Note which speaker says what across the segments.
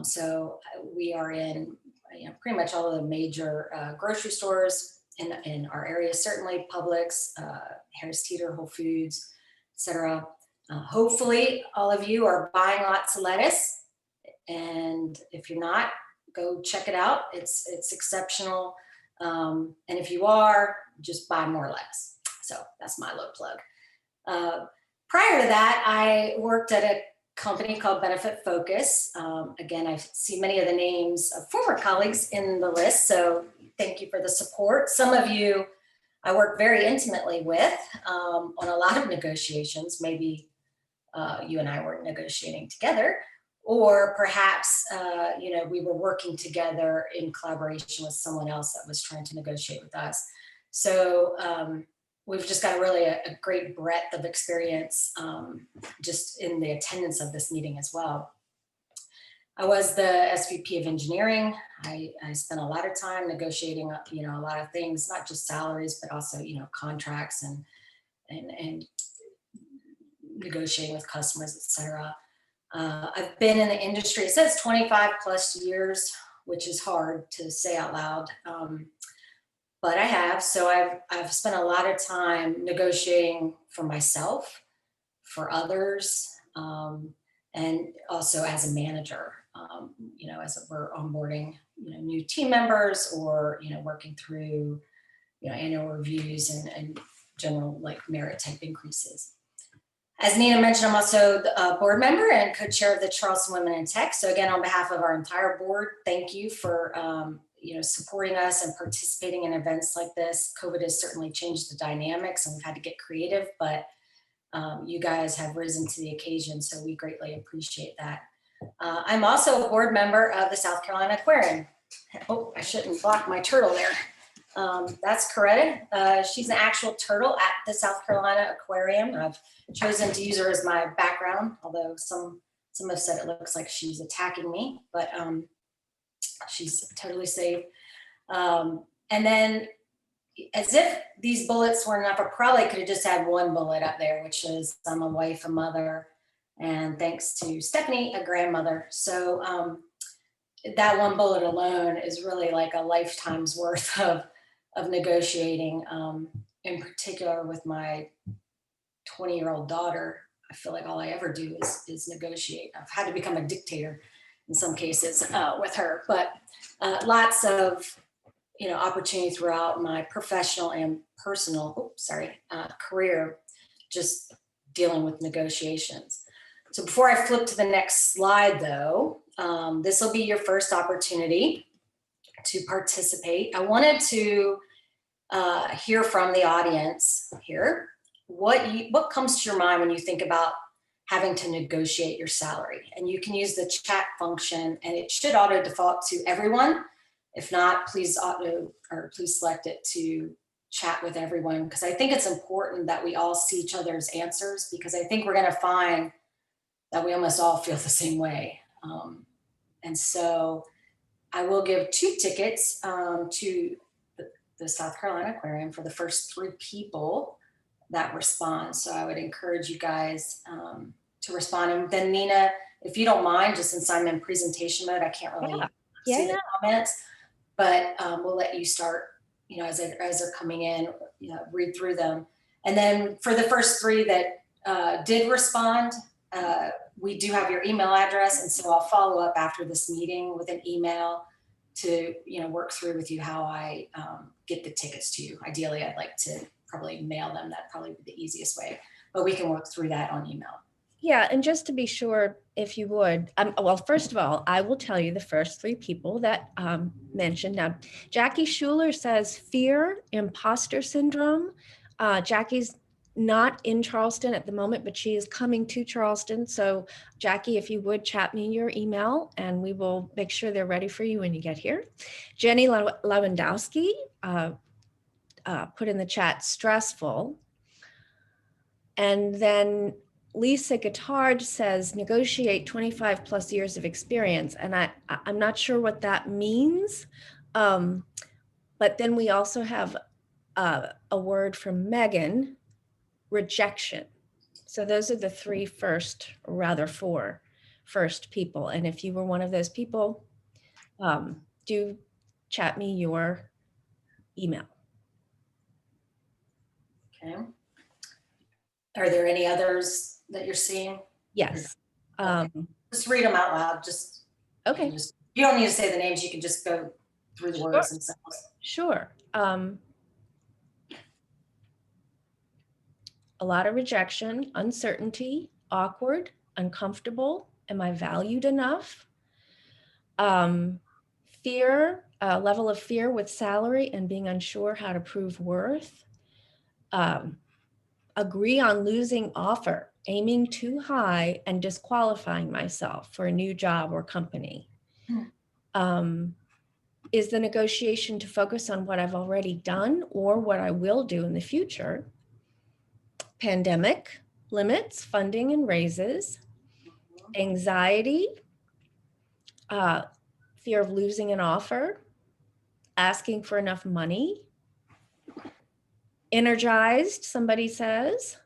Speaker 1: So we are in pretty much all of the major grocery stores in our area, certainly Publix, Harris Teeter, Whole Foods, etc. Hopefully all of you are buying lots of lettuce. And if you're not, go check it out. It's exceptional. And if you are, just buy more lettuce. So that's my little plug. Prior to that, I worked at a company called Benefitfocus. Again, I see many of the names of former colleagues in the list, so thank you for the support. Some of you I work very intimately with on a lot of negotiations. Maybe you and I weren't negotiating together, or perhaps we were working together in collaboration with someone else that was trying to negotiate with us. So we've just got really a great breadth of experience just in the attendance of this meeting as well. I was the SVP of engineering. I spent a lot of time negotiating, a lot of things, not just salaries, but also, contracts and negotiating with customers, et cetera. I've been in the industry, it says 25 plus years, which is hard to say out loud. But I have, so I've spent a lot of time negotiating for myself, for others, and also as a manager, as we're onboarding, new team members or, working through, annual reviews and general like merit type increases. As Nina mentioned, I'm also a board member and co-chair of the Charleston Women in Tech. So again, on behalf of our entire board, thank you for supporting us and participating in events like this. COVID has certainly changed the dynamics and we've had to get creative, but you guys have risen to the occasion, so we greatly appreciate that. I'm also a board member of the South Carolina Aquarium. Oh, I shouldn't block my turtle there. That's Coretta. She's an actual turtle at the South Carolina Aquarium. I've chosen to use her as my background, although some have said it looks like she's attacking me, but she's totally safe. And then as if these bullets weren't enough, I probably could have just had one bullet up there, which is I'm a wife, a mother, and thanks to Stephanie, a grandmother. So that one bullet alone is really like a lifetime's worth of negotiating, in particular with my 20-year-old daughter. I feel like all I ever do is negotiate. I've had to become a dictator in some cases with her, but lots of opportunity throughout my professional and personal career, just dealing with negotiations. So before I flip to the next slide though, this will be your first opportunity to participate. I wanted to hear from the audience here. What comes to your mind when you think about having to negotiate your salary? And you can use the chat function and it should auto default to everyone. If not, please select it to chat with everyone, because I think it's important that we all see each other's answers, because I think we're going to find that we almost all feel the same way. And so I will give 2 tickets to the South Carolina Aquarium for the first 3 people that respond. So I would encourage you guys to respond. And then Nina, if you don't mind, just since I'm in presentation mode, I can't really see the comments, but we'll let you start, as they're coming in, read through them. And then for the first 3 that did respond, we do have your email address. And so I'll follow up after this meeting with an email to, work through with you how I get the tickets to you. Ideally, I'd like to probably mail them. That'd probably be the easiest way, but we can work through that on email.
Speaker 2: Yeah, and just to be sure, if you would, well, first of all, I will tell you the first 3 people that mentioned. Now, Jackie Schuler says fear, imposter syndrome. Jackie's not in Charleston at the moment, but she is coming to Charleston. So Jackie, if you would chat me your email and we will make sure they're ready for you when you get here. Jenny Lewandowski put in the chat, stressful. And then Lisa Guittard says, negotiate 25 plus years of experience. And I'm not sure what that means. But then we also have a word from Megan, rejection. So those are the 3 first, or rather 4 first people. And if you were one of those people, do chat me your email.
Speaker 1: Okay. Are there any others that you're seeing?
Speaker 2: Yes.
Speaker 1: Just read them out loud. Just
Speaker 2: Okay.
Speaker 1: You don't need to say the names. You can just go through the words themselves.
Speaker 2: Sure. A lot of rejection, uncertainty, awkward, uncomfortable. Am I valued enough? Fear, level of fear with salary and being unsure how to prove worth. Agree on losing offer, aiming too high and disqualifying myself for a new job or company. Is the negotiation to focus on what I've already done or what I will do in the future? Pandemic, limits, funding and raises. Anxiety, fear of losing an offer, asking for enough money. Energized, somebody says.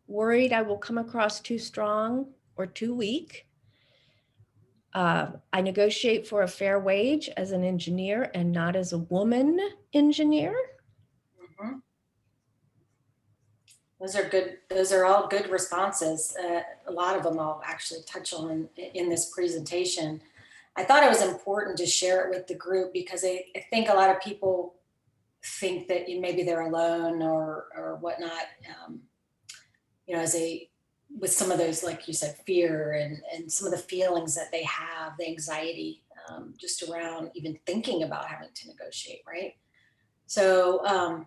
Speaker 2: Worried I will come across too strong or too weak. I negotiate for a fair wage as an engineer and not as a woman engineer.
Speaker 1: Mm-hmm. Those are good. Those are all good responses. A lot of them I'll actually touch on in this presentation. I thought it was important to share it with the group because I think a lot of people think that maybe they're alone or whatnot. With some of those, like you said, fear and some of the feelings that they have, the anxiety, just around even thinking about having to negotiate, right? So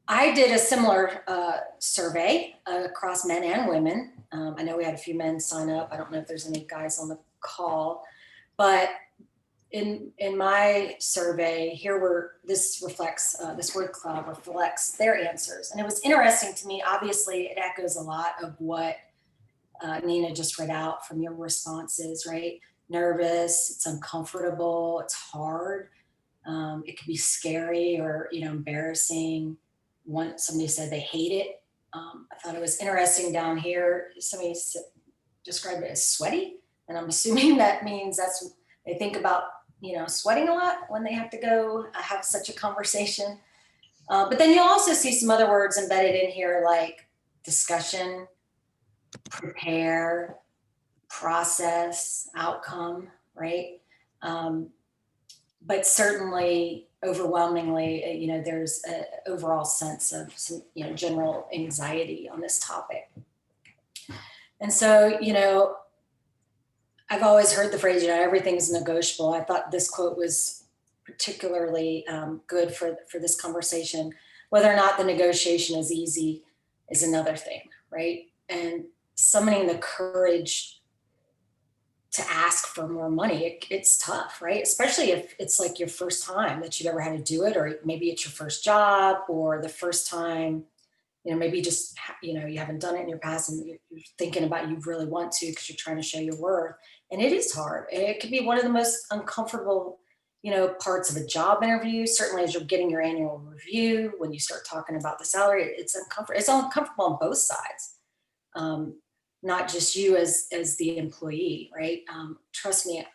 Speaker 1: I did a similar survey across men and women. I know we had a few men sign up. I don't know if there's any guys on the call, but in my survey this word cloud reflects their answers. And it was interesting to me. Obviously it echoes a lot of what Nina just read out from your responses, right? Nervous, it's uncomfortable, it's hard. It could be scary or, embarrassing. Somebody said they hate it. I thought it was interesting down here. Somebody described it as sweaty. And I'm assuming that means they think about, sweating a lot when they have to go have such a conversation. But then you'll also see some other words embedded in here like discussion, prepare, process, outcome, right? But certainly, overwhelmingly, there's an overall sense of some, general anxiety on this topic. And so, I've always heard the phrase, everything's negotiable. I thought this quote was particularly good for this conversation. Whether or not the negotiation is easy is another thing, right? And summoning the courage to ask for more money, it's tough, right? Especially if it's like your first time that you've ever had to do it, or maybe it's your first job or the first time, maybe just, you haven't done it in your past and you're thinking about you really want to because you're trying to show your worth. And it is hard. It could be one of the most uncomfortable, parts of a job interview. Certainly as you're getting your annual review, when you start talking about the salary, it's uncomfortable. It's uncomfortable on both sides. Not just you as the employee, right? Trust me,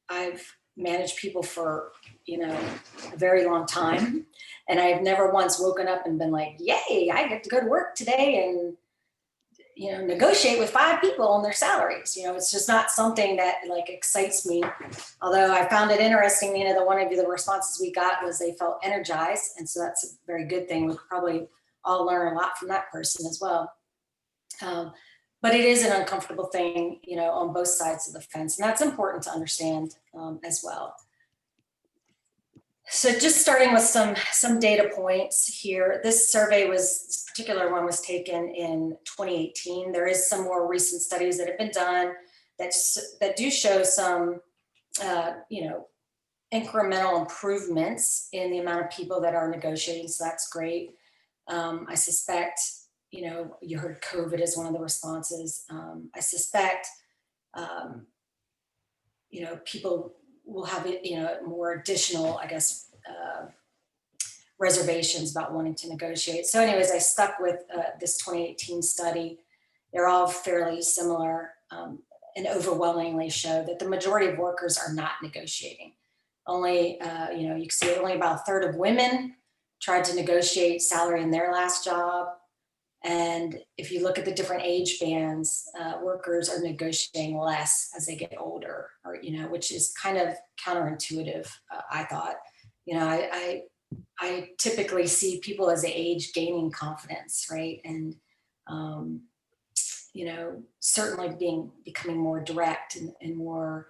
Speaker 1: I've managed people for, a very long time. And I've never once woken up and been like, yay, I get to go to work today and, negotiate with 5 people on their salaries. It's just not something that like excites me. Although I found it interesting, that one of the responses we got was they felt energized. And so that's a very good thing. We could probably all learn a lot from that person as well. But it is an uncomfortable thing, on both sides of the fence. And that's important to understand as well. So just starting with some data points here. This particular one was taken in 2018. There is some more recent studies that have been done that do show some, incremental improvements in the amount of people that are negotiating. So that's great. I suspect, you heard COVID as one of the responses. I suspect, people will have more additional, I guess, reservations about wanting to negotiate. So anyways, I stuck with this 2018 study. They're all fairly similar and overwhelmingly show that the majority of workers are not negotiating. Only, you can see only about a third of women tried to negotiate salary in their last job. And if you look at the different age bands, workers are negotiating less as they get older, or, which is kind of counterintuitive, I thought. I typically see people as they age gaining confidence, right? And, certainly becoming more direct and more,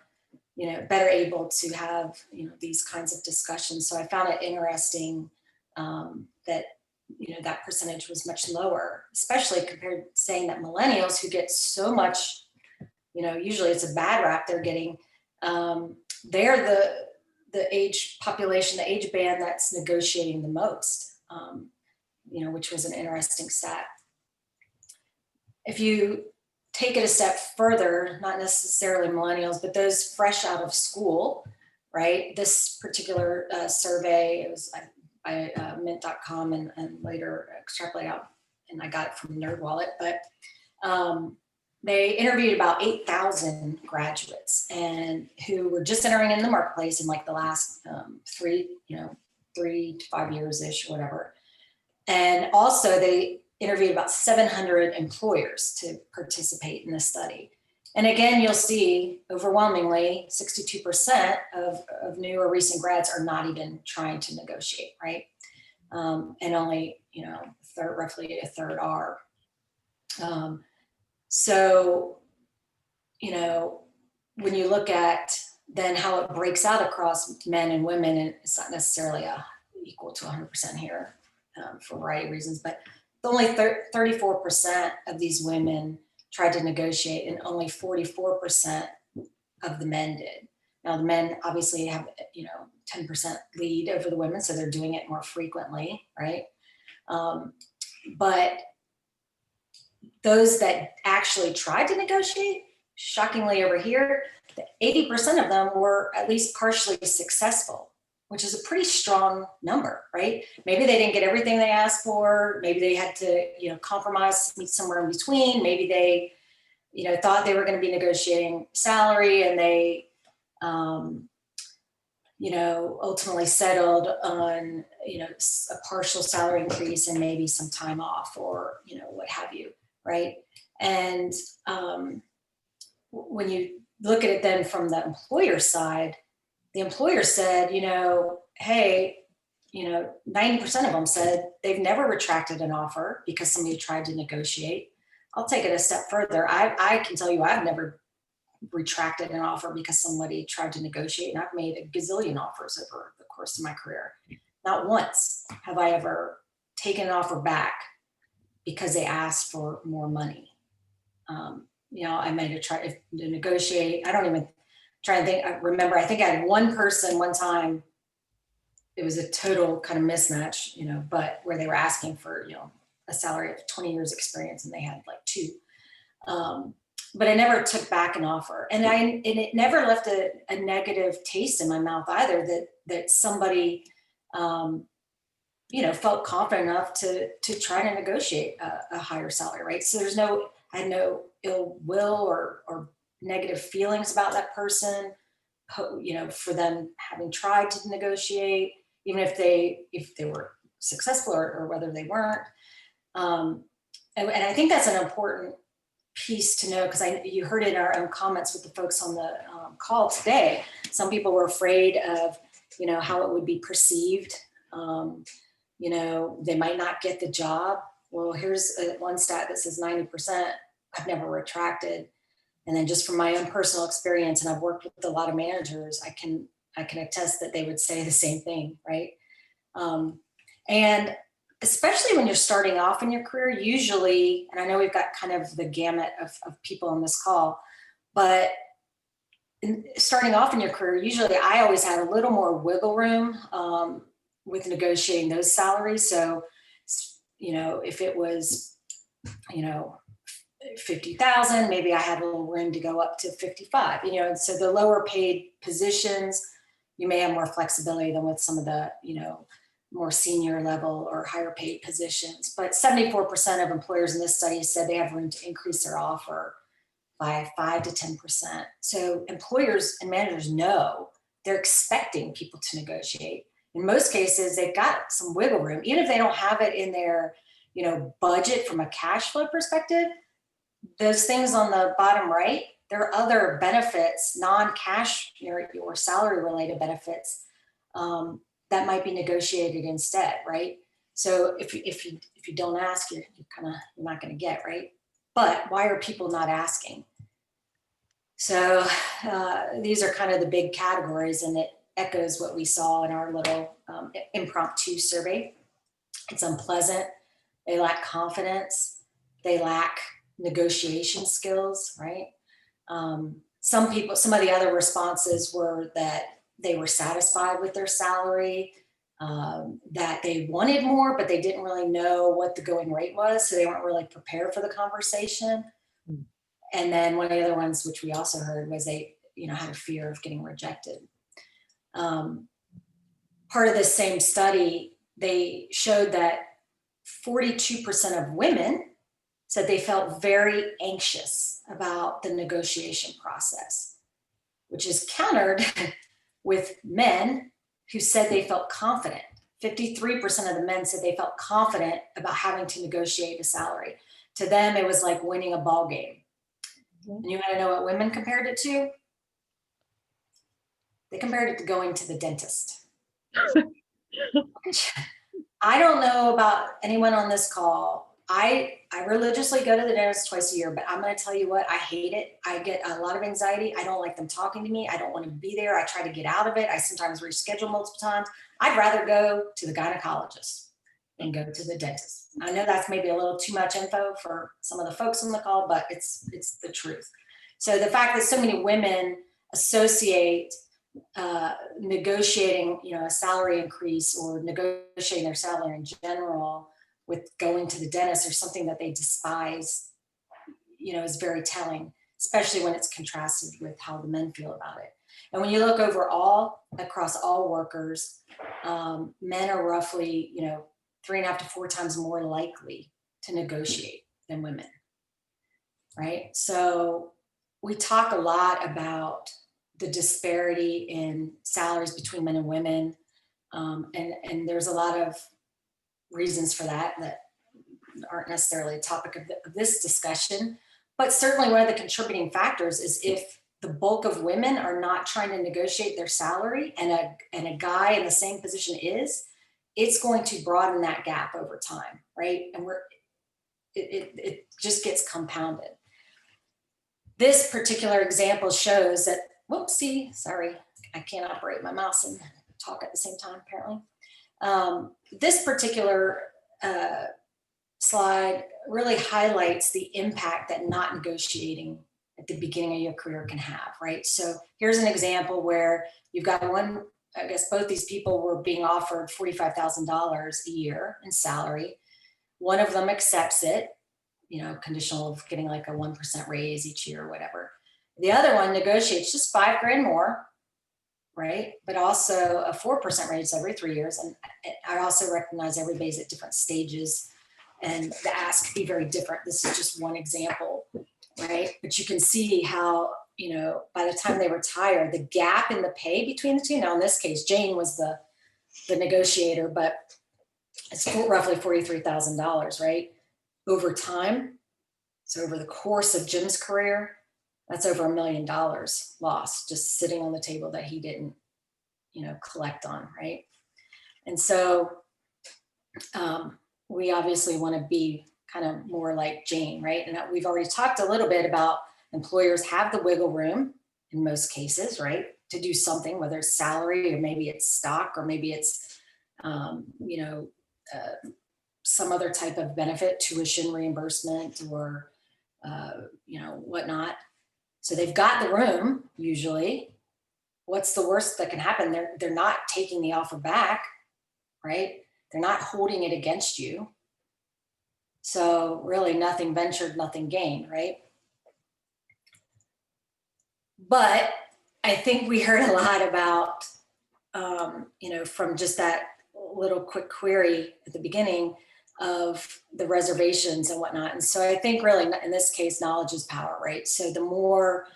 Speaker 1: better able to have, these kinds of discussions. So I found it interesting that, that percentage was much lower, especially compared to saying that millennials, who get so much, usually it's a bad rap they're getting, they're the age population, the age band that's negotiating the most, which was an interesting stat. If you take it a step further, not necessarily millennials, but those fresh out of school, right? This particular survey, it was by mint.com and later extrapolate out, and I got it from NerdWallet, but they interviewed about 8,000 graduates and who were just entering in the marketplace in like the last 3 to 5 years-ish, whatever. And also they interviewed about 700 employers to participate in this study. And again, you'll see overwhelmingly 62% of new or recent grads are not even trying to negotiate, right? And only, roughly a third are. So, when you look at then how it breaks out across men and women, and it's not necessarily equal to 100% here for a variety of reasons, but only 34% of these women tried to negotiate and only 44% of the men did. Now the men obviously have, 10% lead over the women, so they're doing it more frequently, right? But those that actually tried to negotiate, shockingly over here, 80% of them were at least partially successful, which is a pretty strong number, right? Maybe they didn't get everything they asked for. Maybe they had to, compromise, meet somewhere in between. Maybe they, thought they were going to be negotiating salary and they, ultimately settled on, a partial salary increase and maybe some time off or, what have you, right? And when you look at it then from the employer side, the employer said, hey, 90% of them said they've never retracted an offer because somebody tried to negotiate. I'll take it a step further. I can tell you I've never retracted an offer because somebody tried to negotiate, and I've made a gazillion offers over the course of my career. Not once have I ever taken an offer back because they asked for more money. I might have tried to negotiate. I don't even try to think. I remember, I think I had one person one time, it was a total kind of mismatch, but where they were asking for, a salary of 20 years experience and they had like 2. But I never took back an offer. And it never left a negative taste in my mouth either, that somebody, felt confident enough to try to negotiate a higher salary, right? So I had no ill will or negative feelings about that person, for them having tried to negotiate, even if they were successful or whether they weren't. And I think that's an important piece to know, because you heard it in our own comments with the folks on the call today. Some people were afraid of, how it would be perceived. They might not get the job. Well, here's one stat that says 90% have never retracted. And then just from my own personal experience, and I've worked with a lot of managers, I can attest that they would say the same thing, right? And especially when you're starting off in your career, usually, and I know we've got kind of the gamut of people on this call, but starting off in your career, usually I always had a little more wiggle room with negotiating those salaries. So, if it was, 50,000, maybe I had a little room to go up to 55, and so the lower paid positions, you may have more flexibility than with some of the, more senior level or higher paid positions. But 74% of employers in this study said they have room to increase their offer by 5 to 10%. So employers and managers know they're expecting people to negotiate. In most cases, they've got some wiggle room, even if they don't have it in their, budget from a cash flow perspective. Those things on the bottom right, there are other benefits, non-cash or salary related benefits that might be negotiated instead, right? So if you don't ask, you're not going to get, right? But why are people not asking? So these are kind of the big categories, and it echoes what we saw in our little impromptu survey. It's unpleasant. They lack confidence. They lack negotiation skills, right? Some of the other responses were that they were satisfied with their salary, that they wanted more, but they didn't really know what the going rate was, so they weren't really prepared for the conversation. And then one of the other ones, which we also heard, was they, had a fear of getting rejected. Part of this same study, they showed that 42% of women said they felt very anxious about the negotiation process, which is countered with men who said they felt confident. 53% of the men said they felt confident about having to negotiate a salary. To them, it was like winning a ball game. And you want to know what women compared it to? They compared it to going to the dentist. I don't know about anyone on this call. I religiously go to the dentist twice a year, but I'm going to tell you what, I hate it. I get a lot of anxiety. I don't like them talking to me. I don't want to be there. I try to get out of it. I sometimes reschedule multiple times. I'd rather go to the gynecologist than go to the dentist. I know that's maybe a little too much info for some of the folks on the call, but it's the truth. So the fact that so many women associate negotiating, a salary increase or negotiating their salary in general with going to the dentist or something that they despise, is very telling, especially when it's contrasted with how the men feel about it. And when you look overall across all workers, men are roughly, 3.5 to 4 times more likely to negotiate than women, right? So we talk a lot about the disparity in salaries between men and women. And there's a lot of reasons for that aren't necessarily a topic of this discussion, but certainly one of the contributing factors is if the bulk of women are not trying to negotiate their salary and a guy in the same position is, it's going to broaden that gap over time, right? And it just gets compounded. This particular example shows that, whoopsie, sorry, I can't operate my mouse and talk at the same time, apparently. This particular slide really highlights the impact that not negotiating at the beginning of your career can have, right? So here's an example where you've got one, I guess both these people were being offered $45,000 a year in salary. One of them accepts it, conditional of getting like a 1% raise each year or whatever. The other one negotiates just $5,000 more, right? But also a 4% raise every 3 years. And I also recognize everybody's at different stages and the ask could be very different. This is just one example, right? But you can see how, by the time they retire, the gap in the pay between the two, now in this case, Jane was the negotiator, but it's roughly $43,000, right? Over time, so over the course of Jim's career, that's over $1 million lost just sitting on the table that he didn't, collect on, right? And so we obviously want to be kind of more like Jane, right? And we've already talked a little bit about employers have the wiggle room in most cases, right? To do something, whether it's salary or maybe it's stock or maybe it's, some other type of benefit, tuition reimbursement or, whatnot. So they've got the room usually. What's the worst that can happen? They're not taking the offer back, right? They're not holding it against you. So really nothing ventured, nothing gained, right? But I think we heard a lot about, from just that little quick query at the beginning of the reservations and whatnot. And so I think really in this case, knowledge is power, right? So the more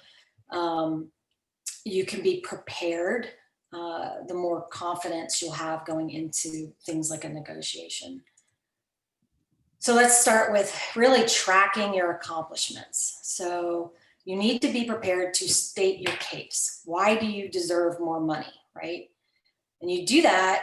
Speaker 1: you can be prepared, the more confidence you'll have going into things like a negotiation. So let's start with really tracking your accomplishments. So you need to be prepared to state your case. Why do you deserve more money, right? And you do that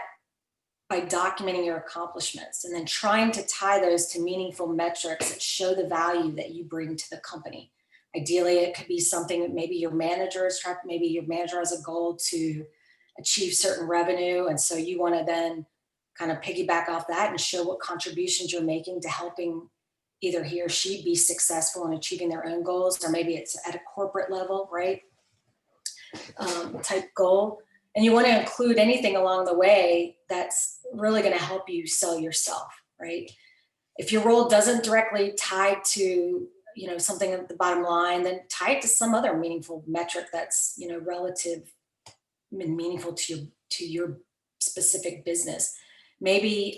Speaker 1: by documenting your accomplishments and then trying to tie those to meaningful metrics that show the value that you bring to the company. Ideally, it could be something that maybe your manager is tracked, maybe your manager has a goal to achieve certain revenue. And so you want to then kind of piggyback off that and show what contributions you're making to helping either he or she be successful in achieving their own goals, or maybe it's at a corporate level, right? Type goal. And you want to include anything along the way that's really going to help you sell yourself, right? If your role doesn't directly tie to, something at the bottom line, then tie it to some other meaningful metric that's, relative and meaningful to your specific business. Maybe,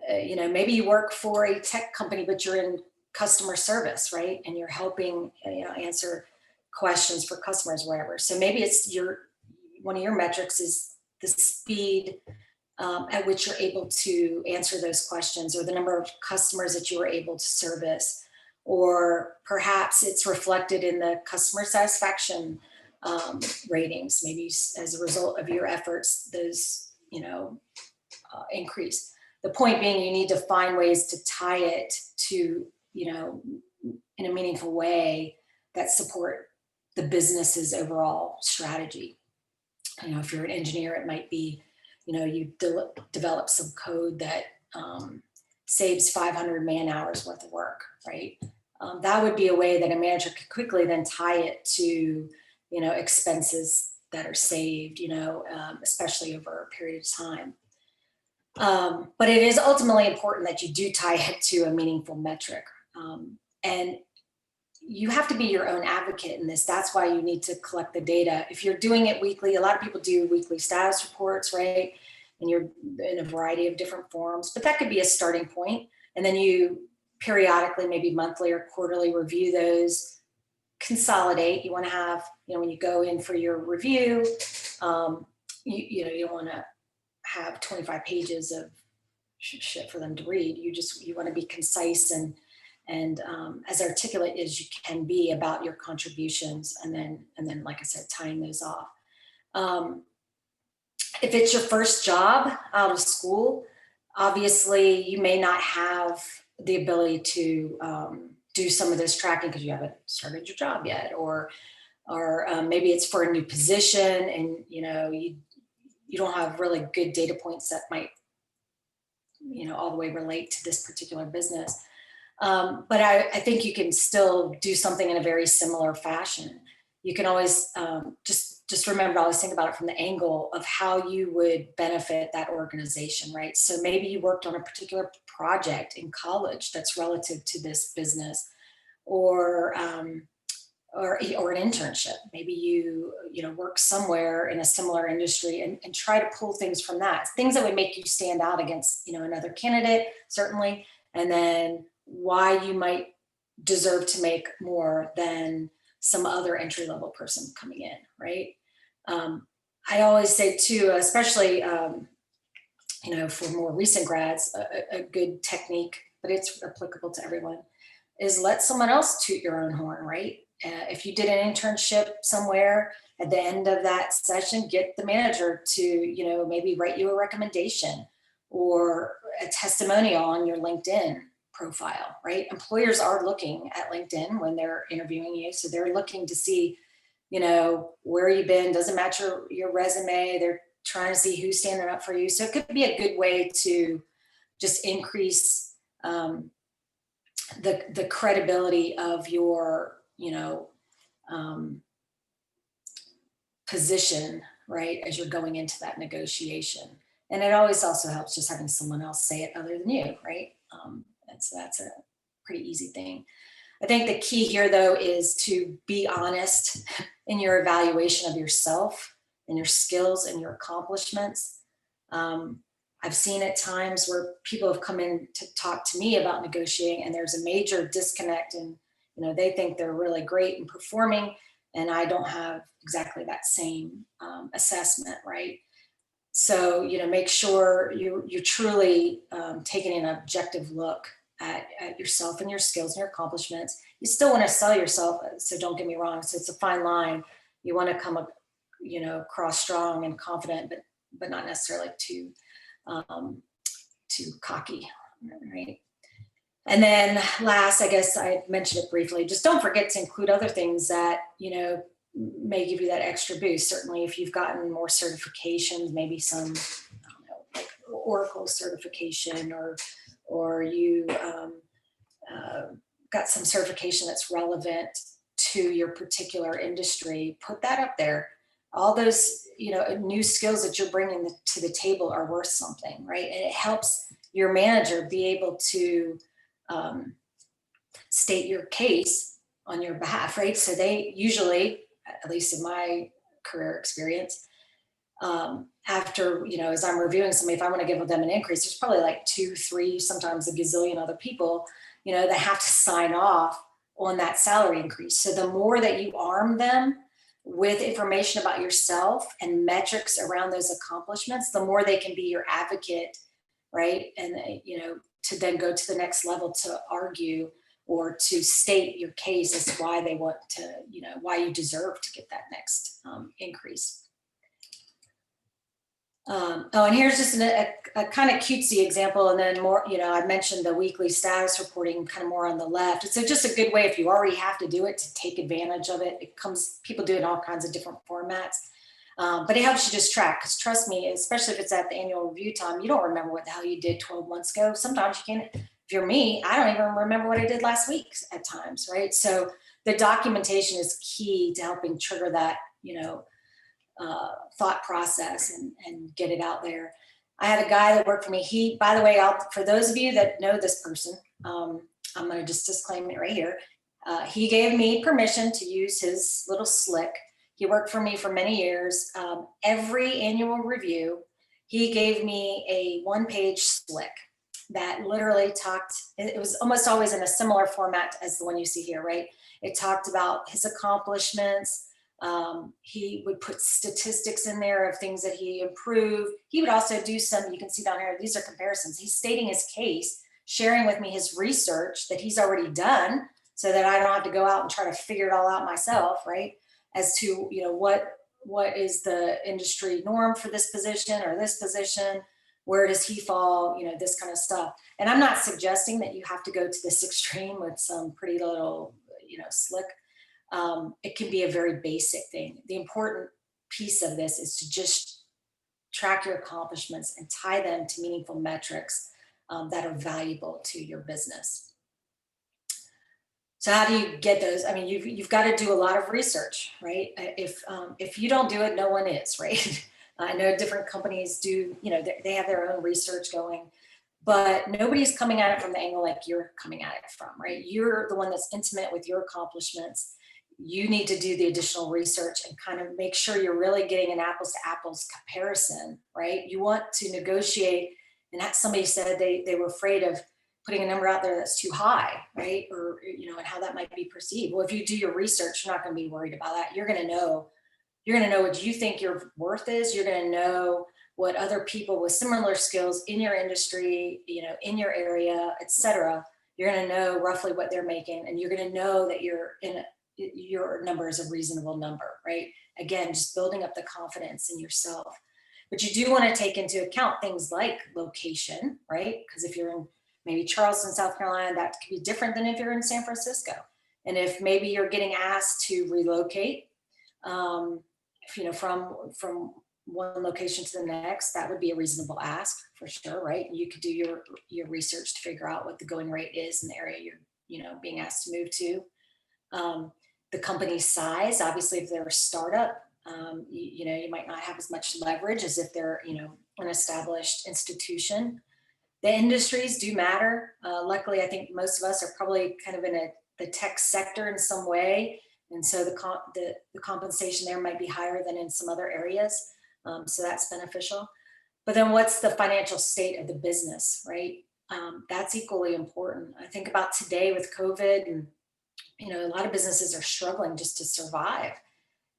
Speaker 1: maybe you work for a tech company, but you're in customer service, right? And you're helping, answer questions for customers, wherever. So maybe it's one of your metrics is the speed at which you're able to answer those questions, or the number of customers that you were able to service, or perhaps it's reflected in the customer satisfaction ratings. Maybe as a result of your efforts, those, increase. The point being, you need to find ways to tie it to, in a meaningful way that support the business's overall strategy. If you're an engineer, it might be, you develop some code that saves 500 man hours worth of work, right? That would be a way that a manager could quickly then tie it to, expenses that are saved, especially over a period of time. But it is ultimately important that you do tie it to a meaningful metric. And you have to be your own advocate in this. That's why you need to collect the data. If you're doing it weekly, a lot of people do weekly status reports, right? And you're in a variety of different forms, but that could be a starting point. And then you periodically, maybe monthly or quarterly, review those, consolidate. You want to have, when you go in for your review, you don't want to have 25 pages of shit for them to read. You want to be concise and as articulate as you can be about your contributions, and then like I said, tying those off. If it's your first job out of school, obviously you may not have the ability to do some of this tracking because you haven't started your job yet, or maybe it's for a new position and you don't have really good data points that might all the way relate to this particular business. But I think you can still do something in a very similar fashion. You can always just remember, always think about it from the angle of how you would benefit that organization, right? So maybe you worked on a particular project in college that's relative to this business, or an internship. Maybe you work somewhere in a similar industry and try to pull things from that. Things that would make you stand out against another candidate, certainly, and then why you might deserve to make more than some other entry-level person coming in, right? I always say too, especially for more recent grads, a good technique, but it's applicable to everyone, is let someone else toot your own horn, right? If you did an internship somewhere, at the end of that session, get the manager to maybe write you a recommendation or a testimonial on your LinkedIn profile, right? Employers are looking at LinkedIn when they're interviewing you. So they're looking to see, where you've been, doesn't match your resume. They're trying to see who's standing up for you. So it could be a good way to just increase the credibility of your, position, right, as you're going into that negotiation. And it always also helps just having someone else say it other than you, right? That's a pretty easy thing. I think the key here, though, is to be honest in your evaluation of yourself and your skills and your accomplishments. I I've seen at times where people have come in to talk to me about negotiating, and there's a major disconnect, and they think they're really great in performing, and I don't have exactly that same assessment, right? So make sure you're truly taking an objective look at yourself and your skills and your accomplishments. You still want to sell yourself, so don't get me wrong. So it's a fine line. You want to come up, across strong and confident, but not necessarily too cocky, right? And then last, I guess I mentioned it briefly, just don't forget to include other things that, may give you that extra boost. Certainly if you've gotten more certifications, maybe some, I don't know, like Oracle certification, or you got some certification that's relevant to your particular industry, put that up there. All those, new skills that you're bringing to the table are worth something, right? And it helps your manager be able to state your case on your behalf, right? So they usually, at least in my career experience, after, as I'm reviewing somebody, if I want to give them an increase, there's probably like 2, 3, sometimes a gazillion other people, that have to sign off on that salary increase. So the more that you arm them with information about yourself and metrics around those accomplishments, the more they can be your advocate, right? And, to then go to the next level to argue or to state your case as to why they want to, why you deserve to get that next increase. And here's just a kind of cutesy example, and then more, I mentioned the weekly status reporting kind of more on the left. It's just a good way, if you already have to do it, to take advantage of it. People do it in all kinds of different formats, but it helps you just track, because trust me, especially if it's at the annual review time, you don't remember what the hell you did 12 months ago. Sometimes you can't. If you're me, I don't even remember what I did last week at times, right? So the documentation is key to helping trigger that, thought process and get it out there. I had a guy that worked for me. By the way, for those of you that know this person, I'm going to just disclaim it right here. He gave me permission to use his little slick. He worked for me for many years. Every annual review, he gave me a 1-page slick that literally it was almost always in a similar format as the one you see here, right? It talked about his accomplishments. He would put statistics in there of things that he improved. He would also do some, you can see down here, these are comparisons. He's stating his case, sharing with me his research that he's already done, so that I don't have to go out and try to figure it all out myself, right? As to, what is the industry norm for this position or this position? Where does he fall? This kind of stuff. And I'm not suggesting that you have to go to this extreme with some pretty little, slick. It can be a very basic thing. The important piece of this is to just track your accomplishments and tie them to meaningful metrics that are valuable to your business. So how do you get those? I mean, you've got to do a lot of research, right? If you don't do it, no one is, right? I know different companies do, they have their own research going, but nobody's coming at it from the angle like you're coming at it from, right? You're the one that's intimate with your accomplishments. You need to do the additional research and kind of make sure you're really getting an apples to apples comparison, right? You want to negotiate, and somebody said they were afraid of putting a number out there that's too high, right? Or, and how that might be perceived. Well, if you do your research, you're not going to be worried about that. You're going to know what you think your worth is. You're going to know what other people with similar skills in your industry, in your area, et cetera, you're going to know roughly what they're making, and you're going to know that your number is a reasonable number, right? Again, just building up the confidence in yourself. But you do want to take into account things like location, right? Because if you're in maybe Charleston, South Carolina, that could be different than if you're in San Francisco. And if maybe you're getting asked to relocate, from one location to the next, that would be a reasonable ask for sure, right? You could do your research to figure out what the going rate is in the area you're being asked to move to. The company's size, obviously, if they're a startup, you might not have as much leverage as if they're an established institution. The industries do matter. Luckily, I think most of us are probably kind of in the tech sector in some way. And so the compensation there might be higher than in some other areas. So that's beneficial. But then what's the financial state of the business, right? That's equally important. I think about today with COVID, and a lot of businesses are struggling just to survive.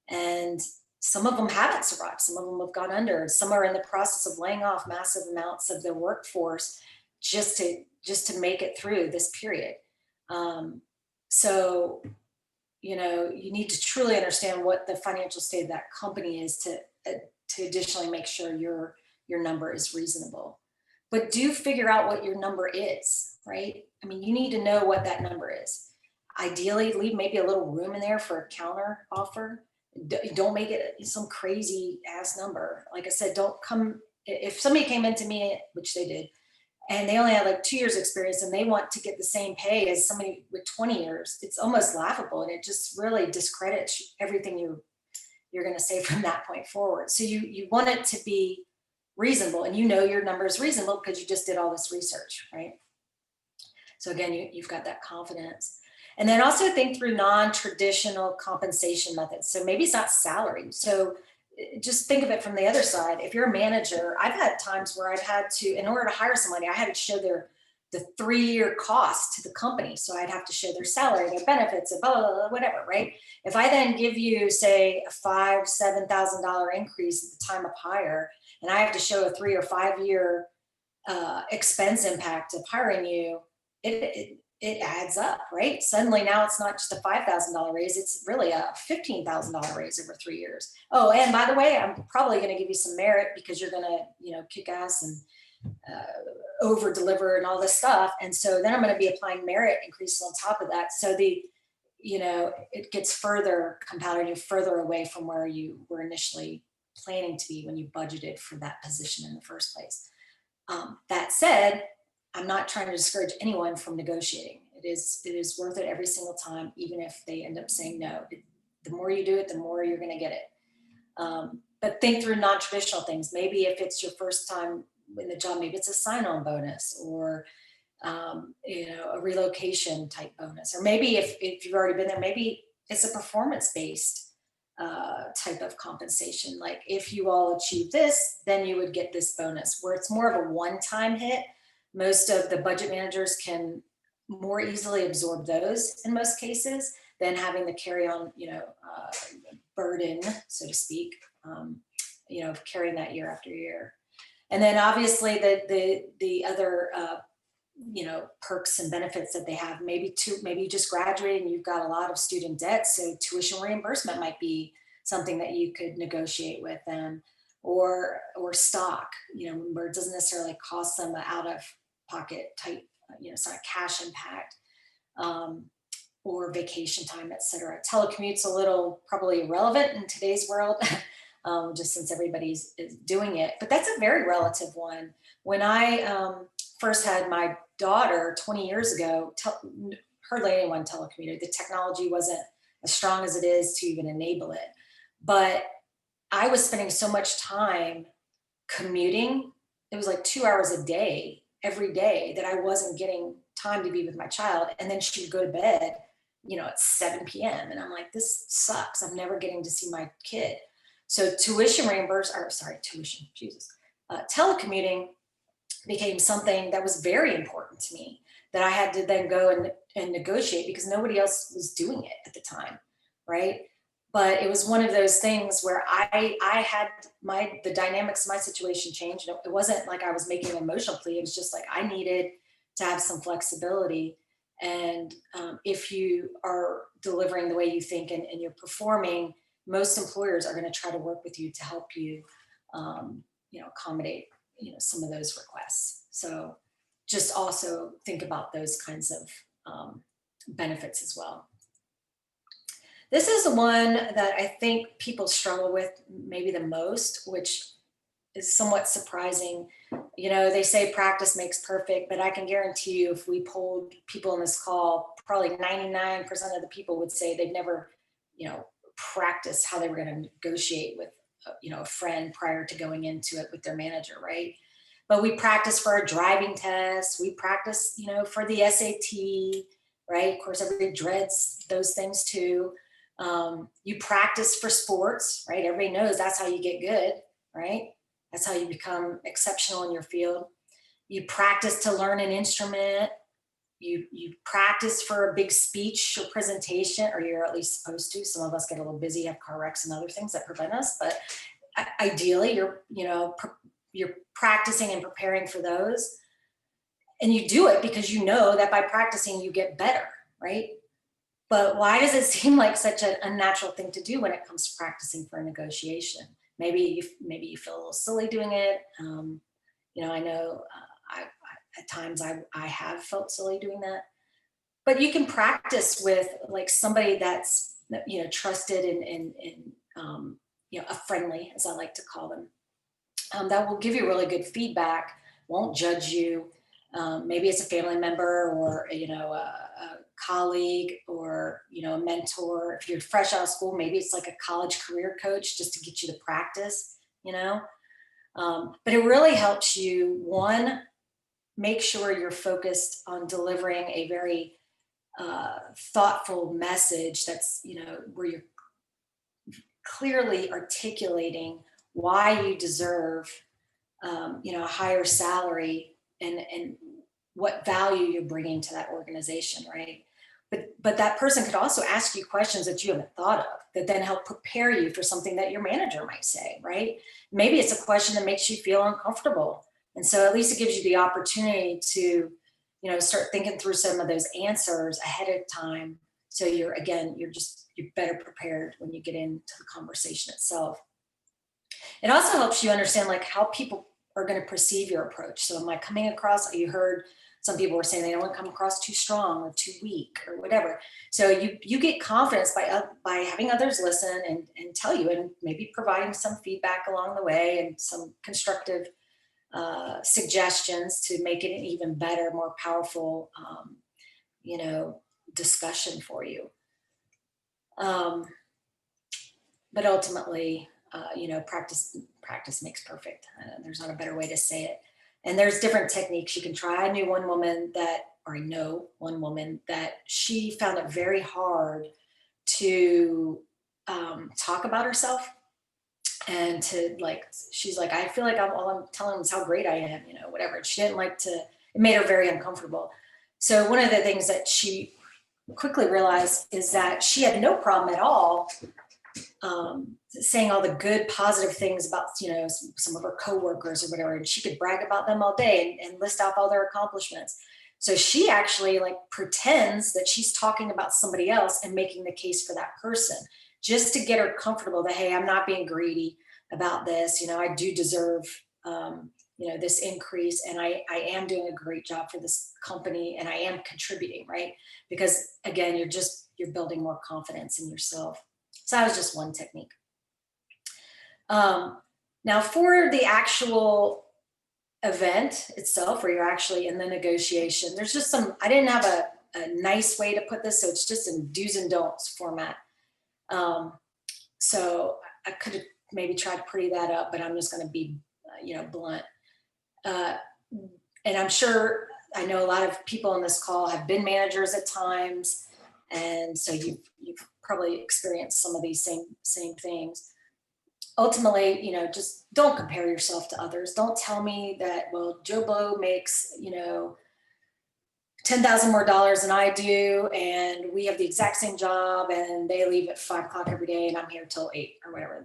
Speaker 1: And some of them haven't survived. Some of them have gone under. Some are in the process of laying off massive amounts of their workforce just to make it through this period. So, you need to truly understand what the financial state of that company is to additionally make sure your number is reasonable. But do figure out what your number is, right? I mean, you need to know what that number is. Ideally, leave maybe a little room in there for a counter offer. Don't make it some crazy ass number. Like I said, don't come, if somebody came into me, which they did, and they only had like 2 years experience and they want to get the same pay as somebody with 20 years, it's almost laughable. And it just really discredits everything you're going to say from that point forward. So you want it to be reasonable, and your number is reasonable because you just did all this research, right? So again, you've got that confidence. And then also think through non-traditional compensation methods. So maybe it's not salary. So just think of it from the other side. If you're a manager, I've had times where I've had to, in order to hire somebody, I had to show the 3-year cost to the company. So I'd have to show their salary, their benefits, blah, blah, blah, whatever, right? If I then give you, say, a $5,000-$7,000 increase at the time of hire, and I have to show a 3 or 5 year expense impact of hiring you, it adds up, right? Suddenly now it's not just a $5,000 raise, it's really a $15,000 raise over 3 years. Oh, and by the way, I'm probably going to give you some merit because you're going to, kick ass and over deliver and all this stuff. And so then I'm going to be applying merit increases on top of that. So it gets further compounded, you're further away from where you were initially planning to be when you budgeted for that position in the first place. That said, I'm not trying to discourage anyone from negotiating. It is worth it every single time, even if they end up saying no. The more you do it, the more you're going to get it. But think through non-traditional things. Maybe if it's your first time in the job, maybe it's a sign-on bonus or a relocation type bonus. Or maybe if you've already been there, maybe it's a performance-based type of compensation. Like if you all achieve this, then you would get this bonus, where it's more of a one-time hit. Most of the budget managers can more easily absorb those in most cases than having the carry on, burden, so to speak, of carrying that year after year. And then obviously the other, perks and benefits that they have, maybe you just graduated and you've got a lot of student debt. So tuition reimbursement might be something that you could negotiate with them, or stock, where it doesn't necessarily cost them out of pocket type, sort of cash impact, or vacation time, et cetera. Telecommute's a little probably irrelevant in today's world, just since everybody's is doing it, but that's a very relative one. When I first had my daughter 20 years ago, hardly anyone telecommuted. The technology wasn't as strong as it is to even enable it. But I was spending so much time commuting. It was like 2 hours a day, every day, that I wasn't getting time to be with my child. And then she would go to bed, at 7 p.m. And I'm like, this sucks. I'm never getting to see my kid. So telecommuting became something that was very important to me, that I had to then go and negotiate because nobody else was doing it at the time, right? But it was one of those things where I had the dynamics of my situation changed. It wasn't like I was making an emotional plea. It was just like I needed to have some flexibility. And if you are delivering the way you think and you're performing, most employers are going to try to work with you to help you, accommodate, some of those requests. So just also think about those kinds of benefits as well. This is the one that I think people struggle with maybe the most, which is somewhat surprising. They say practice makes perfect, but I can guarantee you if we polled people in this call, probably 99% of the people would say they've never, practiced how they were going to negotiate with, a friend prior to going into it with their manager, right? But we practice for our driving test. We practice, for the SAT, right? Of course, everybody dreads those things too. You practice for sports, right? Everybody knows that's how you get good, right? That's how you become exceptional in your field. You practice to learn an instrument. You practice for a big speech or presentation, or you're at least supposed to. Some of us get a little busy, have car wrecks and other things that prevent us, but ideally you're practicing and preparing for those. And you do it because you know that by practicing you get better, right? But why does it seem like such an unnatural thing to do when it comes to practicing for a negotiation? Maybe you feel a little silly doing it. I know at times I have felt silly doing that. But you can practice with like somebody that's trusted and a friendly, as I like to call them, that will give you really good feedback, won't judge you. Maybe it's a family member or a colleague or a mentor. If you're fresh out of school, maybe it's like a college career coach just to get you to practice. But it really helps you, one, make sure you're focused on delivering a very thoughtful message that's where you're clearly articulating why you deserve a higher salary and what value you're bringing to that organization, right? But that person could also ask you questions that you haven't thought of that then help prepare you for something that your manager might say, right? Maybe it's a question that makes you feel uncomfortable. And so at least it gives you the opportunity to, start thinking through some of those answers ahead of time. So you're better prepared when you get into the conversation itself. It also helps you understand like how people are going to perceive your approach. So am I coming across, you heard some people were saying they don't want to come across too strong or too weak or whatever. So you get confidence by having others listen and tell you, and maybe providing some feedback along the way and some constructive suggestions to make it an even better, more powerful, discussion for you. But ultimately, practice makes perfect. There's not a better way to say it. And there's different techniques you can try. I know one woman that she found it very hard to talk about herself. And she's like, I feel like all I'm telling them is how great I am, whatever. She didn't like to, it made her very uncomfortable. So one of the things that she quickly realized is that she had no problem at all saying all the good, positive things about, some of her coworkers or whatever, and she could brag about them all day and list off all their accomplishments. So she actually pretends that she's talking about somebody else and making the case for that person, just to get her comfortable that, hey, I'm not being greedy about this. I do deserve, this increase, and I am doing a great job for this company, and I am contributing, right? Because again, you're building more confidence in yourself. So that was just one technique. Now for the actual event itself, where you're actually in the negotiation, there's just I didn't have a nice way to put this, so it's just in do's and don'ts format. So I could have maybe tried to pretty that up, but I'm just going to be, blunt. And I'm sure I know a lot of people on this call have been managers at times, and so you've probably experienced some of these same things. Ultimately, just don't compare yourself to others. Don't tell me that, well, Joe Blow makes, $10,000 more than I do, and we have the exact same job, and they leave at 5 o'clock every day, and I'm here till 8 or whatever.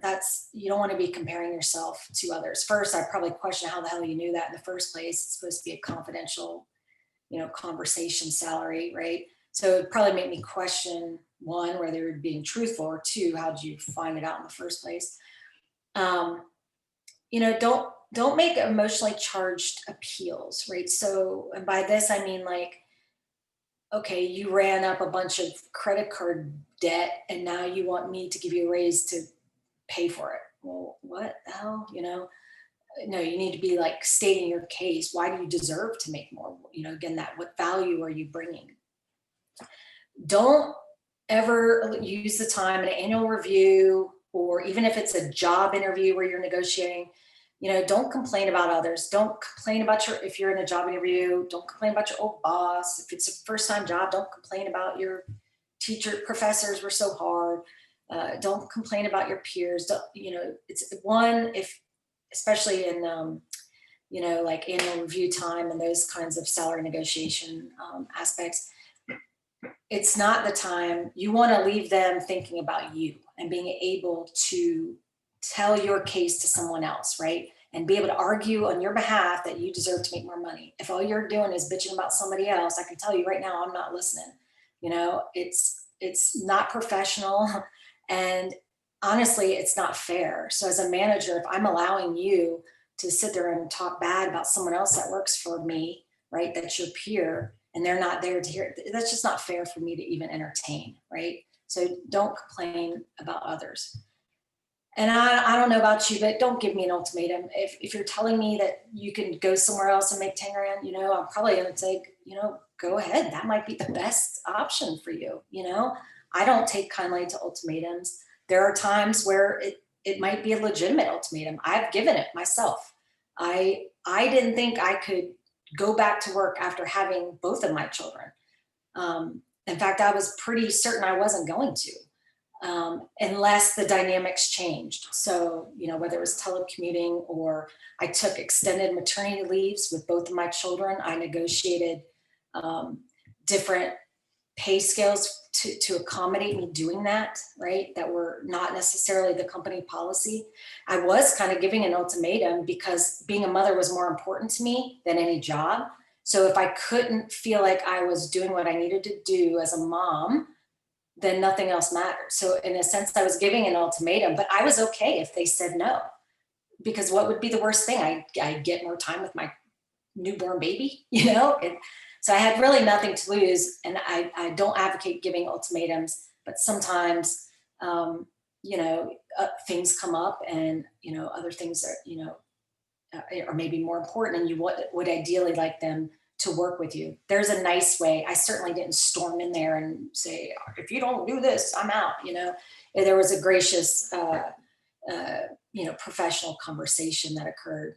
Speaker 1: You don't want to be comparing yourself to others. First, I'd probably question how the hell you knew that in the first place. It's supposed to be a confidential, conversation salary, right? So it'd probably make me question, one, whether you're being truthful, or two, how did you find it out in the first place? Don't make emotionally charged appeals, right? So, and by this, I mean okay, you ran up a bunch of credit card debt and now you want me to give you a raise to pay for it. Well, what the hell, No, you need to be stating your case. Why do you deserve to make more? Again, what value are you bringing? Don't ever use the time in an annual review, or even if it's a job interview where you're negotiating, don't complain about others. Don't complain about if you're in a job interview, don't complain about your old boss. If it's a first-time job, don't complain about your professors were so hard. Don't complain about your peers. It's one, if especially in, like annual review time and those kinds of salary negotiation aspects, it's not the time. You want to leave them thinking about you and being able to tell your case to someone else, right? And be able to argue on your behalf that you deserve to make more money. If all you're doing is bitching about somebody else, I can tell you right now, I'm not listening. It's not professional. And honestly, it's not fair. So as a manager, if I'm allowing you to sit there and talk bad about someone else that works for me, right, that's your peer, and they're not there to hear it, that's just not fair for me to even entertain, right? So don't complain about others. And I don't know about you, but don't give me an ultimatum. If you're telling me that you can go somewhere else and make 10 grand, I'm probably going to say, go ahead. That might be the best option for you. I don't take kindly to ultimatums. There are times where it might be a legitimate ultimatum. I've given it myself. I didn't think I could go back to work after having both of my children. In fact, I was pretty certain I wasn't going to. Unless the dynamics changed. So, whether it was telecommuting or I took extended maternity leaves with both of my children, I negotiated different pay scales to accommodate me doing that, right? That were not necessarily the company policy. I was kind of giving an ultimatum because being a mother was more important to me than any job. So if I couldn't feel like I was doing what I needed to do as a mom, then nothing else mattered. So in a sense, I was giving an ultimatum, but I was okay if they said no, because what would be the worst thing? I get more time with my newborn baby, And so I had really nothing to lose. And I don't advocate giving ultimatums, but sometimes, things come up and, other things are, are maybe more important, and you would ideally like them to work with you. There's a nice way. I certainly didn't storm in there and say, if you don't do this, I'm out. There was a gracious, professional conversation that occurred.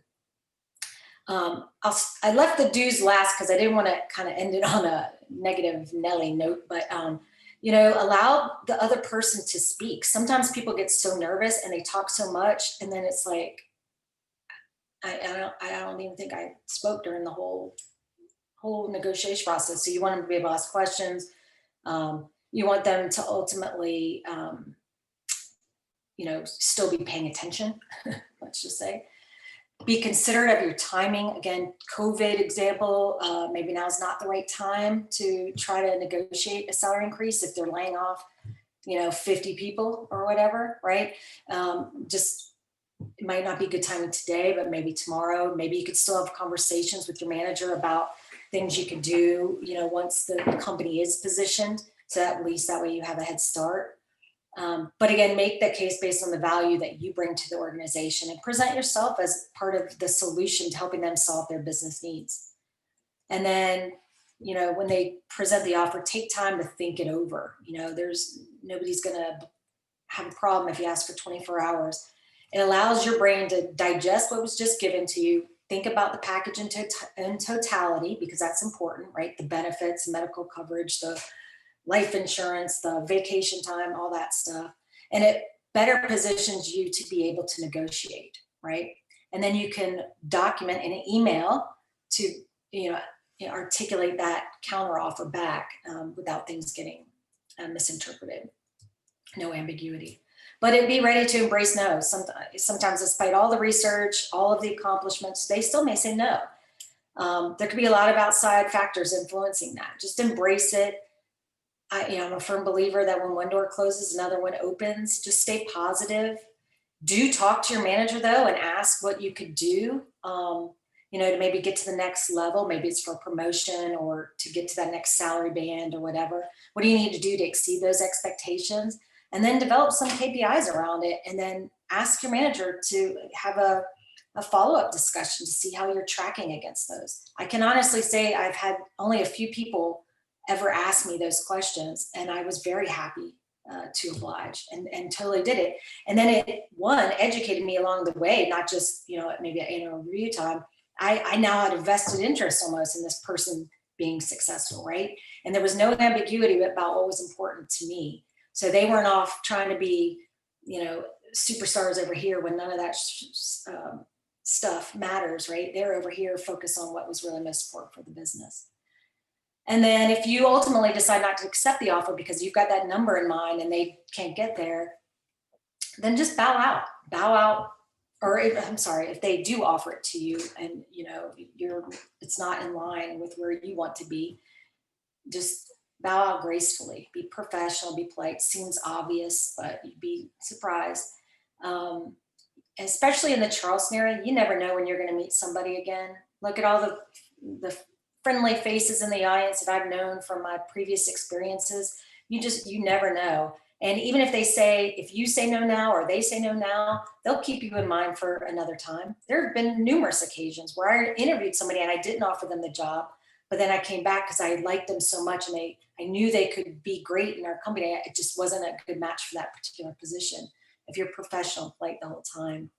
Speaker 1: I left the do's last because I didn't want to kind of end it on a negative Nelly note, but allow the other person to speak. Sometimes people get so nervous and they talk so much, and then it's like, I don't even think I spoke during the whole negotiation process. So you want them to be able to ask questions. You want them to ultimately, still be paying attention, let's just say. Be considerate of your timing. Again, COVID example, maybe now is not the right time to try to negotiate a salary increase if they're laying off, 50 people or whatever, right? It might not be good timing today, but maybe tomorrow. Maybe you could still have conversations with your manager about things you can do, once the company is positioned. So at least that way you have a head start. But again, make that case based on the value that you bring to the organization and present yourself as part of the solution to helping them solve their business needs. And then, when they present the offer, take time to think it over. Nobody's going to have a problem if you ask for 24 hours. It allows your brain to digest what was just given to you. Think about the package in totality, because that's important, right? The benefits, medical coverage, the life insurance, the vacation time, all that stuff. And it better positions you to be able to negotiate, right? And then you can document in an email to, articulate that counter offer back without things getting misinterpreted. No ambiguity. But be ready to embrace no. Sometimes despite all the research, all of the accomplishments, they still may say no. There could be a lot of outside factors influencing that. Just embrace it. I'm a firm believer that when one door closes, another one opens. Just stay positive. Do talk to your manager though and ask what you could do, to maybe get to the next level. Maybe it's for promotion or to get to that next salary band or whatever. What do you need to do to exceed those expectations? And then develop some KPIs around it, and then ask your manager to have a follow-up discussion to see how you're tracking against those. I can honestly say I've had only a few people ever ask me those questions, and I was very happy to oblige and totally did it. And then it, educated me along the way, not just, maybe at annual review time. I now had a vested interest almost in this person being successful, right? And there was no ambiguity about what was important to me. So they weren't off trying to be, superstars over here when none of that stuff matters, right? They're over here focused on what was really most important for the business. And then if you ultimately decide not to accept the offer because you've got that number in mind and they can't get there, then just bow out. Or I'm sorry, if they do offer it to you and it's not in line with where you want to be, just bow out gracefully, be professional, be polite. Seems obvious, but you'd be surprised. Especially in the Charleston area, you never know when you're going to meet somebody again. Look at all the friendly faces in the audience that I've known from my previous experiences. You never know. And even if you say no now or they say no now, they'll keep you in mind for another time. There have been numerous occasions where I interviewed somebody and I didn't offer them the job, but then I came back because I liked them so much and I knew they could be great in our company. It just wasn't a good match for that particular position. If you're professional, polite the whole time,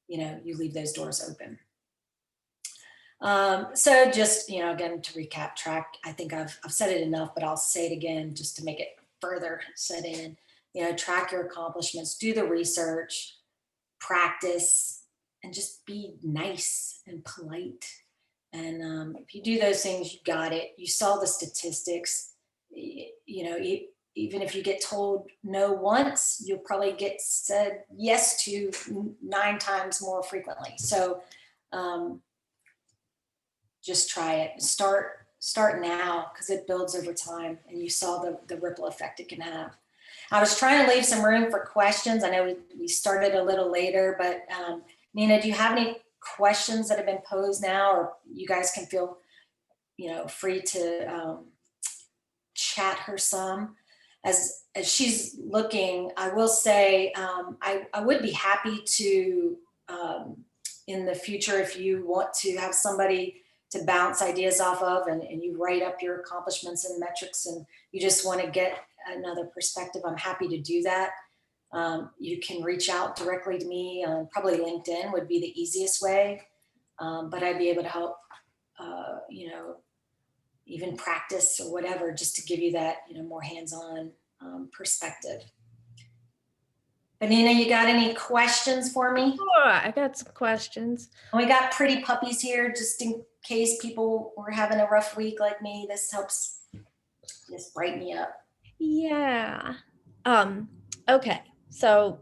Speaker 1: you leave those doors open. So just, again, to recap, I think I've said it enough, but I'll say it again just to make it further set in. Track your accomplishments, do the research, practice, and just be nice and polite. And if you do those things, you got it. You saw the statistics. Even if you get told no once, you'll probably get said yes to 9 times more frequently. So just try it. Start now, because it builds over time, and you saw the ripple effect it can have. I was trying to leave some room for questions. I know we started a little later, but Nina, do you have any questions that have been posed now, or you guys can feel free to chat her some. As she's looking, I will say I would be happy to in the future, if you want to have somebody to bounce ideas off of, and you write up your accomplishments and metrics, and you just want to get another perspective, I'm happy to do that. You can reach out directly to me. Probably LinkedIn would be the easiest way, but I'd be able to help, even practice or whatever, just to give you that, more hands-on perspective. But Nina, you got any questions for me?
Speaker 2: Sure, I got some questions.
Speaker 1: And we got pretty puppies here, just in case people were having a rough week like me. This helps just brighten me up.
Speaker 2: Yeah. Okay. So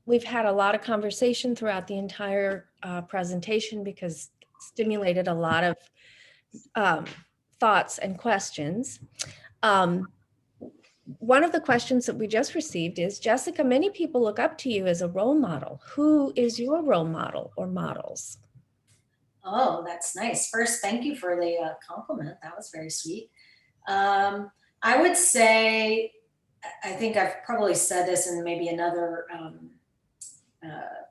Speaker 2: we've had a lot of conversation throughout the entire presentation, because it stimulated a lot of thoughts and questions. One of the questions that we just received is, Jessica, many people look up to you as a role model. Who is your role model or models?
Speaker 1: Oh, that's nice. First, thank you for the compliment. That was very sweet. I would say, I think I've probably said this in maybe another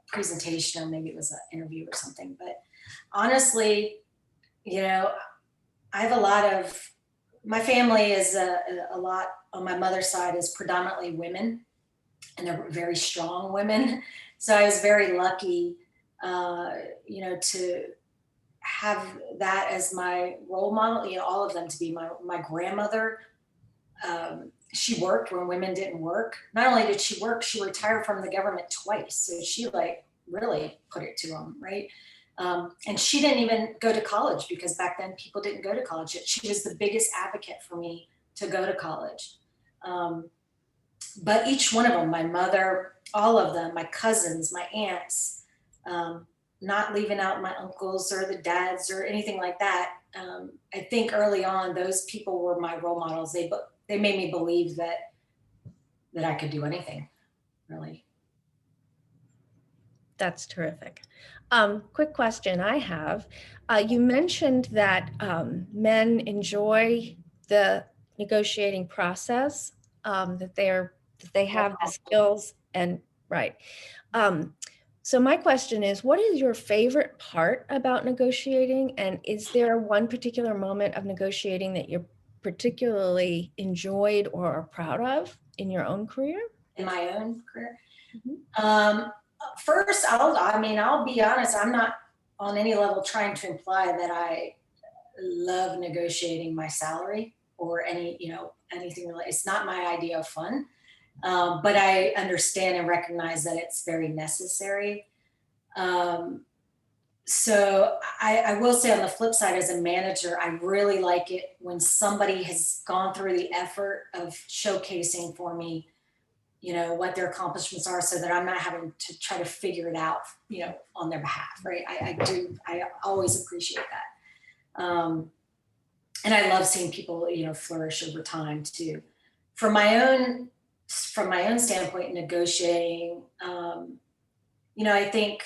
Speaker 1: presentation, or maybe it was an interview or something, but honestly, I have a lot of, my family is a lot on my mother's side is predominantly women, and they're very strong women. So I was very lucky, to have that as my role model, all of them to be my grandmother. She worked when women didn't work. Not only did she work, she retired from the government twice. So she really put it to them, right? And she didn't even go to college, because back then people didn't go to college. She was the biggest advocate for me to go to college. But each one of them, my mother, all of them, my cousins, my aunts, not leaving out my uncles or the dads or anything like that. I think early on, those people were my role models. They made me believe that I could do anything, really.
Speaker 2: That's terrific. Quick question I have. You mentioned that men enjoy the negotiating process, that they have the skills, and right. So my question is, what is your favorite part about negotiating? And is there one particular moment of negotiating that you're particularly enjoyed or are proud of in your own career?
Speaker 1: In my own career?
Speaker 2: Mm-hmm.
Speaker 1: First, I'll be honest, I'm not on any level trying to imply that I love negotiating my salary or anything related. It's not my idea of fun, but I understand and recognize that it's very necessary. So I will say on the flip side, as a manager, I really like it when somebody has gone through the effort of showcasing for me, what their accomplishments are, so that I'm not having to try to figure it out, on their behalf, right? I always appreciate that. And I love seeing people, flourish over time too. From my own standpoint, negotiating, I think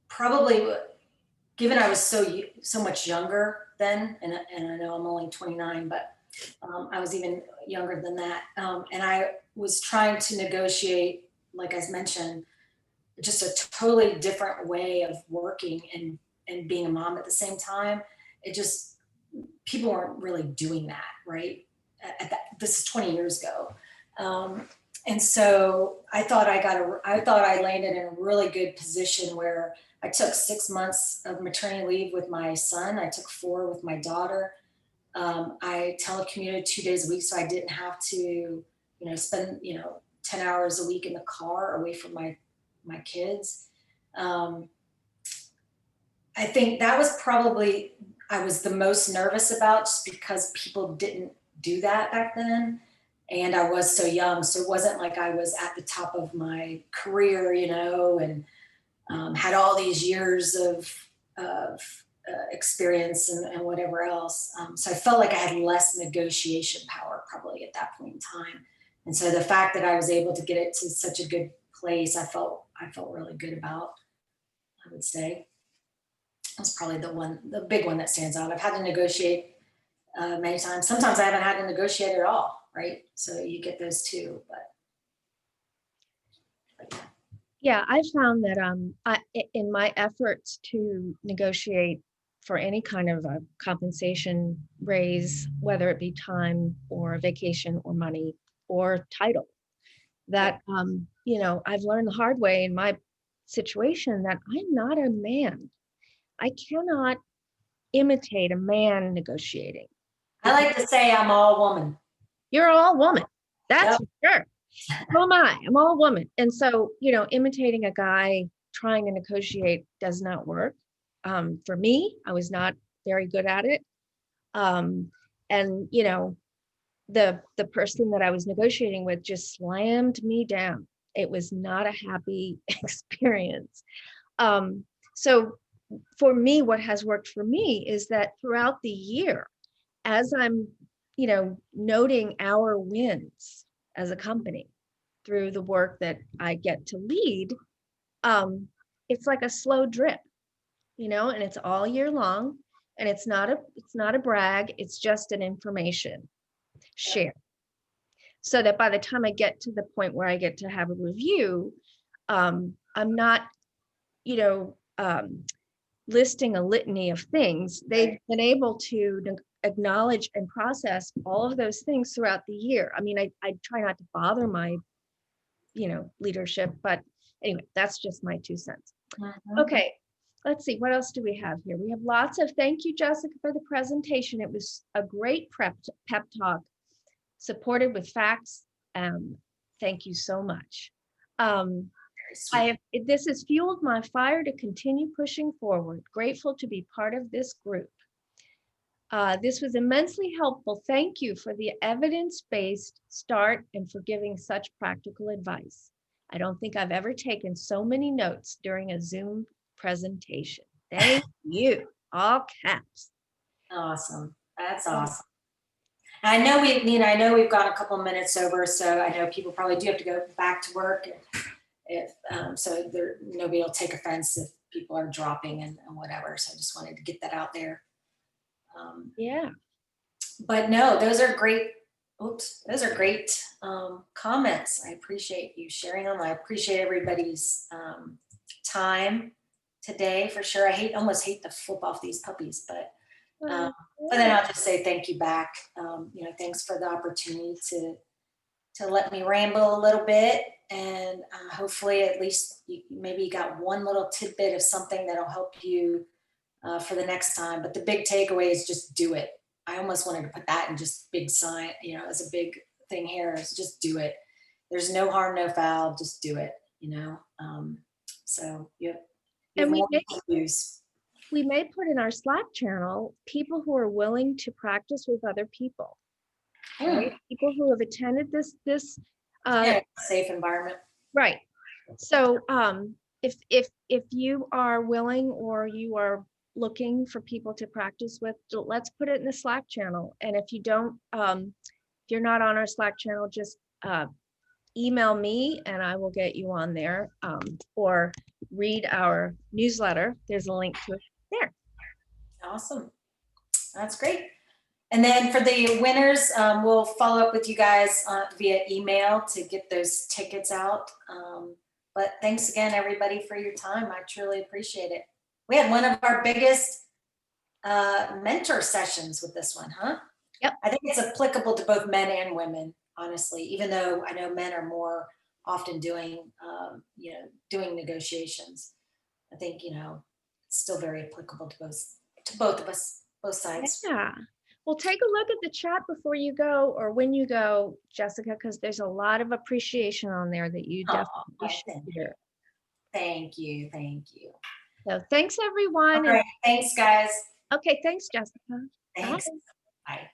Speaker 1: probably, given I was so much younger then, and I know I'm only 29, but I was even younger than that, and I was trying to negotiate, like I mentioned, just a totally different way of working and being a mom at the same time. It just, people weren't really doing that, right? This is 20 years ago. And so I thought I landed in a really good position where I took 6 months of maternity leave with my son. I took 4 with my daughter. I telecommuted 2 days a week, so I didn't have to, spend, 10 hours a week in the car away from my kids. I think that was probably, I was the most nervous about, just because people didn't do that back then. And I was so young. So it wasn't like I was at the top of my career, and had all these years of experience and whatever else. So I felt like I had less negotiation power probably at that point in time. And so the fact that I was able to get it to such a good place, I felt really good about, I would say. That's probably the big one that stands out. I've had to negotiate many times. Sometimes I haven't had to negotiate at all, right? So you get those too, but yeah.
Speaker 2: Yeah, I found that in my efforts to negotiate for any kind of a compensation raise, whether it be time or vacation or money or title, that I've learned the hard way in my situation that I'm not a man. I cannot imitate a man negotiating.
Speaker 1: I like to say I'm all woman.
Speaker 2: You're all woman. That's
Speaker 1: Yep.
Speaker 2: for sure. So am I. I'm all woman. And so, imitating a guy trying to negotiate does not work. For me, I was not very good at it. And the person that I was negotiating with just slammed me down. It was not a happy experience. So for me, what has worked for me is that throughout the year, as I'm, noting our wins as a company through the work that I get to lead, it's like a slow drip, and it's all year long, and it's not a brag, it's just an information share. So that by the time I get to the point where I get to have a review, I'm not, listing a litany of things. They've been able to acknowledge and process all of those things throughout the year. I mean, I try not to bother my, leadership, but anyway, that's just my 2 cents. Okay, let's see, what else do we have here? We have lots of, thank you, Jessica, for the presentation. It was a great pep talk, supported with facts. Thank you so much. This has fueled my fire to continue pushing forward. Grateful to be part of this group. This was immensely helpful. Thank you for the evidence-based start and for giving such practical advice. I don't think I've ever taken so many notes during a Zoom presentation. Thank you, all caps.
Speaker 1: Awesome. That's awesome. I know we've got a couple minutes over, so I know people probably do have to go back to work. If so, nobody will take offense if people are dropping and whatever. So I just wanted to get that out there.
Speaker 2: Yeah.
Speaker 1: But no, those are great. Those are great comments. I appreciate you sharing them. I appreciate everybody's time today for sure. I almost hate to flip off these puppies, but then I'll just say thank you back. Thanks for the opportunity to let me ramble a little bit, and hopefully at least maybe you got one little tidbit of something that'll help you for the next time. But the big takeaway is just do it. I almost wanted to put that in just big sign, as a big thing here, is just do it. There's no harm, no foul, just do it, So you have
Speaker 2: And
Speaker 1: more to use.
Speaker 2: we may put in our Slack channel people who are willing to practice with other people, right? People who have attended this
Speaker 1: Safe environment.
Speaker 2: right. So if you are willing or you are looking for people to practice with, let's put it in the Slack channel. And if you don't, if you're not on our Slack channel, just email me and I will get you on there, or read our newsletter. There's a link to it there.
Speaker 1: Awesome. That's great. And then for the winners, we'll follow up with you guys via email to get those tickets out. But thanks again, everybody, for your time. I truly appreciate it. We had one of our biggest mentor sessions with this one, huh?
Speaker 2: Yep.
Speaker 1: I think it's applicable to both men and women, honestly, even though I know men are more often doing, doing negotiations. I think, it's still very applicable to both of us, both sides.
Speaker 2: Yeah. Well, take a look at the chat before you go or when you go, Jessica, because there's a lot of appreciation on there that you definitely should hear.
Speaker 1: Thank you. Thank you.
Speaker 2: So thanks, everyone.
Speaker 1: All right. Thanks, guys.
Speaker 2: Okay. Thanks, Jessica.
Speaker 1: Thanks.
Speaker 2: Bye.
Speaker 1: Bye.